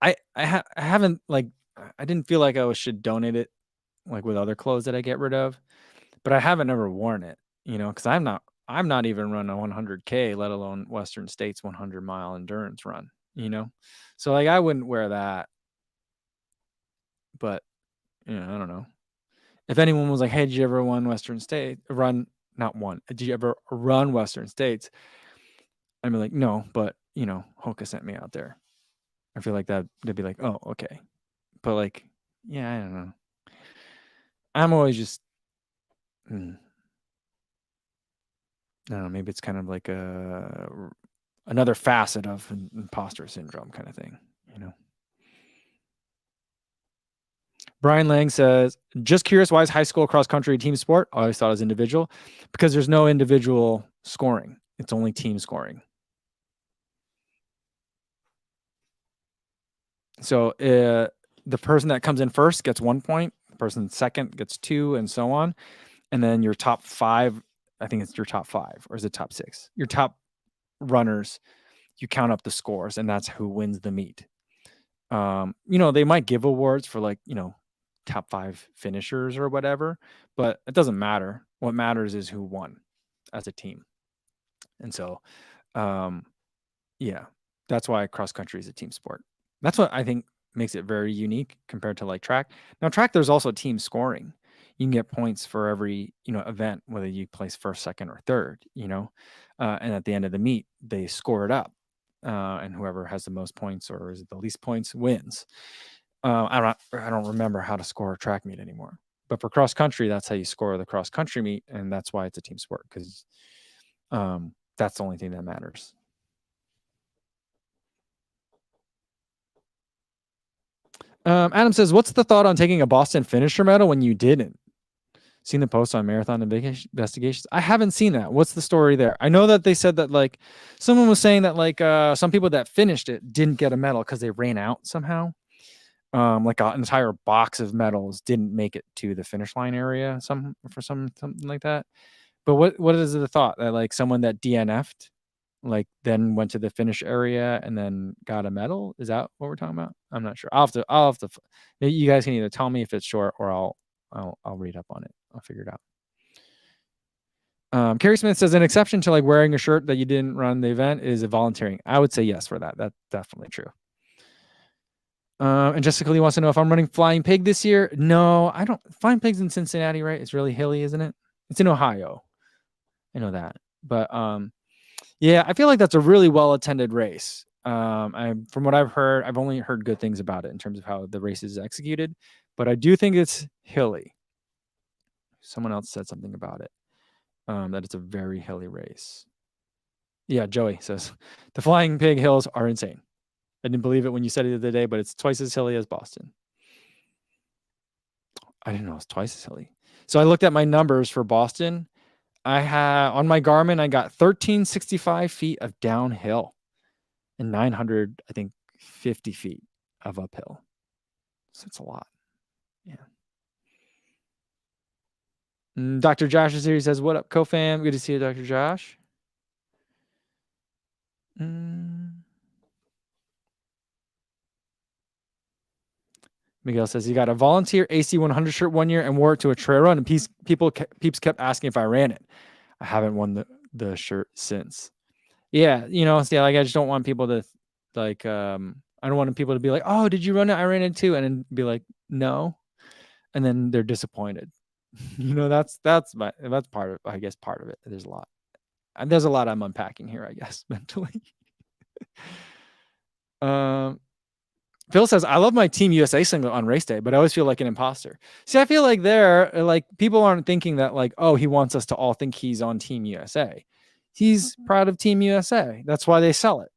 I haven't like I didn't feel like I should donate it like with other clothes that I get rid of, but I haven't ever worn it, because I'm not even run a 100K, let alone Western States 100-mile endurance run. So like I wouldn't wear that, but I don't know. If anyone was like, "Hey, did you ever run Western State? Not one. Did you ever run Western States?" I'd be like, "No, but Hoka sent me out there." I feel like that they'd be like, "Oh, okay." But like, yeah, I don't know. I'm always just, I don't know. Maybe it's kind of like another facet of imposter syndrome kind of thing. Brian Lang says, "Just curious, why is high school cross country a team sport? I always thought it was individual, because there's no individual scoring. It's only team scoring. So the person that comes in first gets 1 point, the person second gets 2, and so on. And then your top 5, I think it's your top 5, or is it top 6? Your top runners, you count up the scores, and that's who wins the meet. They might give awards for like, top 5 finishers or whatever, but it doesn't matter. What matters is who won as a team. And so, yeah, that's why cross country is a team sport. That's what I think makes it very unique compared to like track. Now, track, there's also team scoring. You can get points for every, event, whether you place first, second, or third, and at the end of the meet, they score it up. And whoever has the most points or is the least points wins. I don't remember how to score a track meet anymore. But for cross country, that's how you score the cross country meet, and that's why it's a team sport, because that's the only thing that matters. Adam says, "What's the thought on taking a Boston finisher medal when you didn't?" Seen the post on Marathon Investigations? I haven't seen that. What's the story there? I know that they said that like someone was saying that like some people that finished it didn't get a medal because they ran out somehow. Like an entire box of medals didn't make it to the finish line area, something like that. But what is the thought that like someone that DNF'd like then went to the finish area and then got a medal? Is that what we're talking about? I'm not sure. I'll have to you guys can either tell me if it's short, or I'll read up on it. I'll figure it out. Carrie Smith says, "An exception to like wearing a shirt that you didn't run the event is a volunteering." I would say yes for that. That's definitely true. And Jessica Lee wants to know if I'm running Flying Pig this year. No, I don't. Flying Pig's in Cincinnati, right? It's really hilly, isn't it? It's in Ohio. I know that. But yeah, I feel like that's a really well attended race. From what I've heard, I've only heard good things about it in terms of how the race is executed, but I do think it's hilly. Someone else said something about it. that it's a very hilly race. Yeah, Joey says the Flying Pig Hills are insane. I didn't believe it when you said it the other day, but it's twice as hilly as Boston. I didn't know it was twice as hilly. So I looked at my numbers for Boston. I have on my Garmin, I got 1365 feet of downhill and 900, I think, 50 feet of uphill. So it's a lot. Yeah. Dr. Josh is here. He says, "What up, co-fam? Good to see you, Dr. Josh." Miguel says he got a volunteer AC 100 shirt one year and wore it to a trail run, and peeps kept asking if I ran it. I haven't won the shirt since. Yeah, I just don't want people to like. I don't want people to be like, "Oh, did you run it? I ran it too," and then be like, "No," and then they're disappointed. That's part of it. I guess part of it. There's a lot. There's a lot I'm unpacking here, I guess, mentally. Phil says, "I love my Team USA singlet on race day, but I always feel like an imposter." See, I feel like people aren't thinking that like, oh, he wants us to all think he's on Team USA. He's proud of Team USA. That's why they sell it.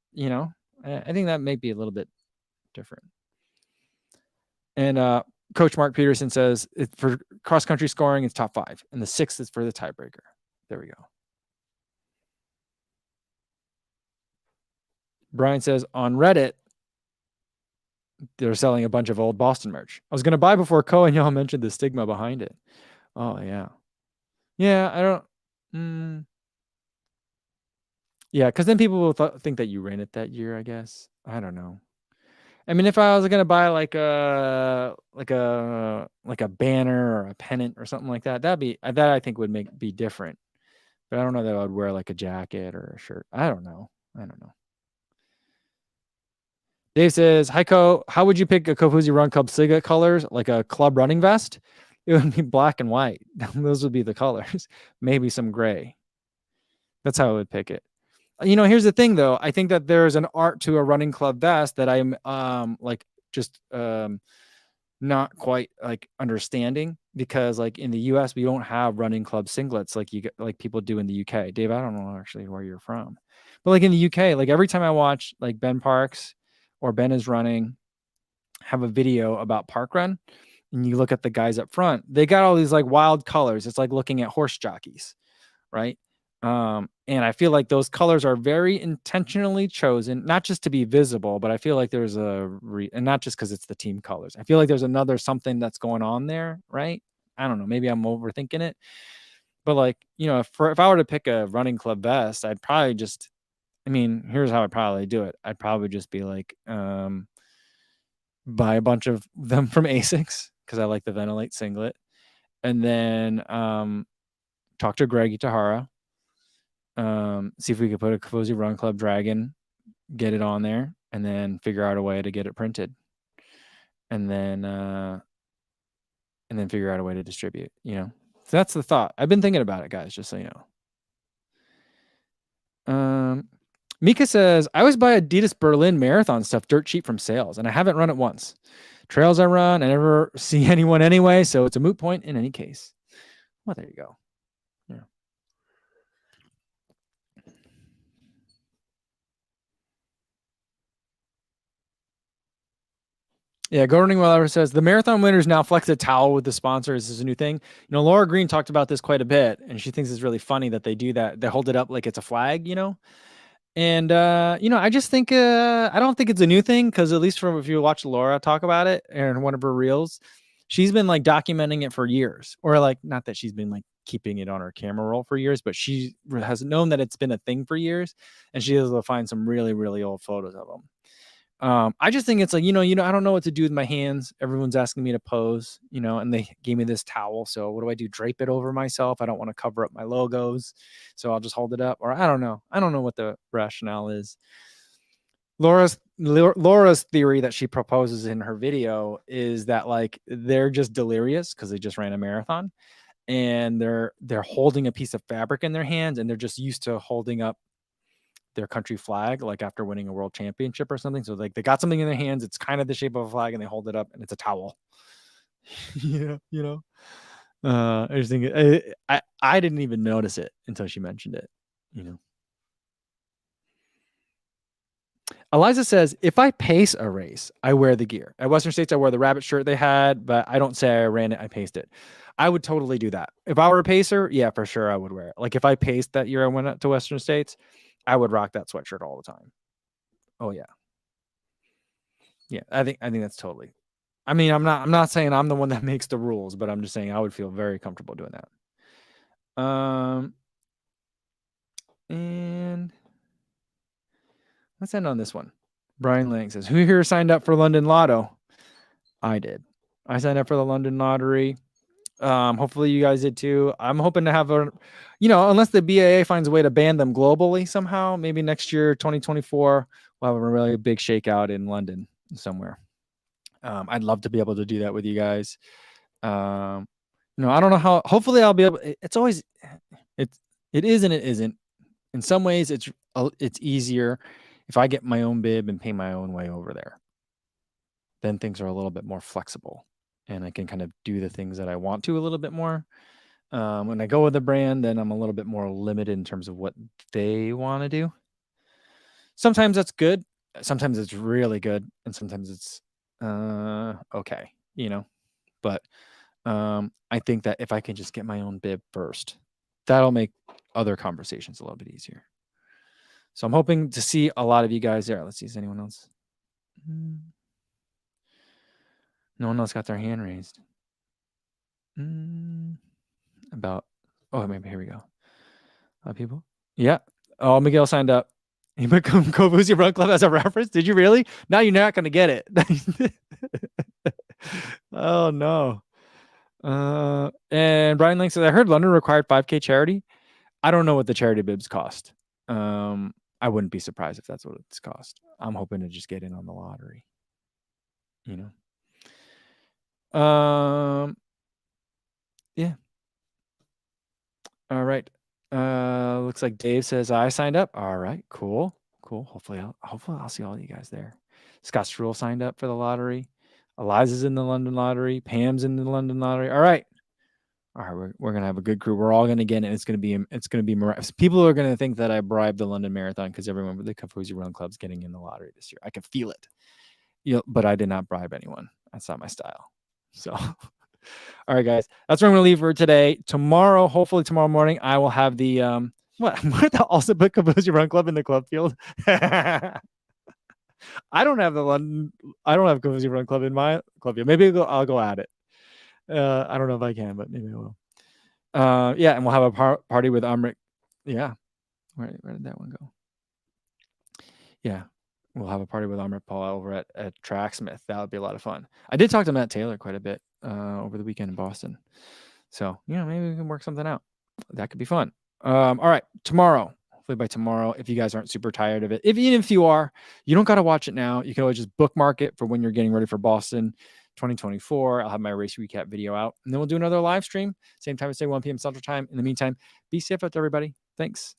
I think that may be a little bit different. And Coach Mark Peterson says for cross country scoring, it's top 5, and the 6th is for the tiebreaker. There we go. Brian says on Reddit, they're selling a bunch of old Boston merch. I was going to buy before Co and y'all mentioned the stigma behind it. Oh, yeah. Yeah, I don't. Yeah, because then people will think that you ran it that year, I guess. I don't know. I mean, if I was going to buy like a banner or a pennant or something like that, that I think would be different. But I don't know that I would wear like a jacket or a shirt. I don't know. Dave says, "Heiko, how would you pick a Kofuzi Run Club Siga colors, like a club running vest?" It would be black and white. Those would be the colors. Maybe some gray. That's how I would pick it. Here's the thing, though. I think that there's an art to a running club vest that I'm not quite like understanding, because like in the US we don't have running club singlets like people do in the UK. Dave, I don't know actually where you're from, but like in the UK, like every time I watch like Ben Parks or Ben is Running have a video about park run, and you look at the guys up front, they got all these like wild colors. It's like looking at horse jockeys, right? And I feel like those colors are very intentionally chosen, not just to be visible, but I feel like there's and not just because it's the team colors. I feel like there's another something that's going on there, right? I don't know. Maybe I'm overthinking it, but like, if I were to pick a running club vest, I'd probably here's how I'd probably do it. I'd probably just be like, buy a bunch of them from ASICS because I like the Ventilate singlet, and then talk to Greg Itahara. See if we could put a Kofuzi Run Club Dragon, get it on there, and then figure out a way to get it printed, and then figure out a way to distribute. So that's the thought. I've been thinking about it, guys. Just so you know. Mika says, "I always buy Adidas Berlin Marathon stuff dirt cheap from sales, and I haven't run it once. Trails I run, I never see anyone anyway, so it's a moot point in any case." Well, there you go. Yeah. Yeah, Go Running Well says the marathon winners now flex a towel with the sponsors. This is a new thing. Laura Green talked about this quite a bit, and she thinks it's really funny that they do that. They hold it up like it's a flag, And I just think I don't think it's a new thing, because at least if you watch Laura talk about it in one of her reels, she's been like documenting it for years, or like not that she's been like keeping it on her camera roll for years, but she has known that it's been a thing for years, and she is able to find some really, really old photos of them. I just think it's like, I don't know what to do with my hands. Everyone's asking me to pose, and they gave me this towel. So what do I do? Drape it over myself? I don't want to cover up my logos, so I'll just hold it up. Or I don't know. I don't know what the rationale is. Laura's theory that she proposes in her video is that like they're just delirious because they just ran a marathon, and they're holding a piece of fabric in their hands, and they're just used to holding up their country flag, like after winning a world championship or something. So like they got something in their hands, it's kind of the shape of a flag, and they hold it up, and it's a towel. Yeah, I just think I didn't even notice it until she mentioned it. Eliza says, if I pace a race, I wear the gear. At Western States, I wear the rabbit shirt they had, but I don't say I ran it, I paced it. I would totally do that. If I were a pacer, yeah, for sure I would wear it. Like if I paced that year I went up to Western States, I would rock that sweatshirt all the time. Oh yeah. Yeah, I think that's totally. I mean, I'm not saying I'm the one that makes the rules, but I'm just saying I would feel very comfortable doing that. And let's end on this one. Brian Lang says, who here signed up for London Lotto? I did. I signed up for the London Lottery. Hopefully you guys did too. I'm hoping to have unless the BAA finds a way to ban them globally somehow, maybe next year, 2024, we'll have a really big shakeout in London somewhere. I'd love to be able to do that with you guys. I don't know how. Hopefully I'll be able. It's always, it is and it isn't. In some ways, it's easier if I get my own bib and pay my own way over there. Then things are a little bit more flexible, and I can kind of do the things that I want to a little bit more. When I go with a brand, then I'm a little bit more limited in terms of what they want to do. Sometimes that's good. Sometimes it's really good, and sometimes it's okay, But I think that if I can just get my own bib first, that'll make other conversations a little bit easier. So I'm hoping to see a lot of you guys there. Let's see, is anyone else? No one else got their hand raised. Maybe here we go. People? Yeah. Oh, Miguel signed up. He put Kovusi Run Club as a reference. Did you really? Now you're not going to get it. Oh, no. And Brian Link says, I heard London required 5K charity. I don't know what the charity bibs cost. I wouldn't be surprised if that's what it's cost. I'm hoping to just get in on the lottery. Yeah. All right. Looks like Dave says I signed up. All right, cool. Hopefully I'll see all you guys there. Scott Struhl signed up for the lottery. Eliza's in the London Lottery. Pam's in the London Lottery. All right, we're gonna have a good crew. We're all gonna get it. It's gonna be miraculous. People are gonna think that I bribed the London Marathon because everyone with the Kofuzi Run Club's getting in the lottery this year. I can feel it. But I did not bribe anyone. That's not my style. So. All right, guys, that's where I'm going to leave for today. Tomorrow, hopefully tomorrow morning, I will have the what the also put Kofuzi Run Club in the club field. I don't have Kofuzi Run Club in my club field. Maybe I'll go at it. I don't know if I can, but maybe I will. Yeah, and we'll have a party with Amrit. Yeah, where did that one go? Yeah, we'll have a party with Amrit Paul over at Tracksmith. That would be a lot of fun. I did talk to Matt Taylor quite a bit over the weekend in Boston. So, maybe we can work something out. That could be fun. All right, tomorrow. Hopefully by tomorrow, if you guys aren't super tired of it. Even if you are, you don't got to watch it now. You can always just bookmark it for when you're getting ready for Boston 2024. I'll have my race recap video out. And then we'll do another live stream. Same time, say 1 p.m. Central Time. In the meantime, be safe out there, everybody. Thanks.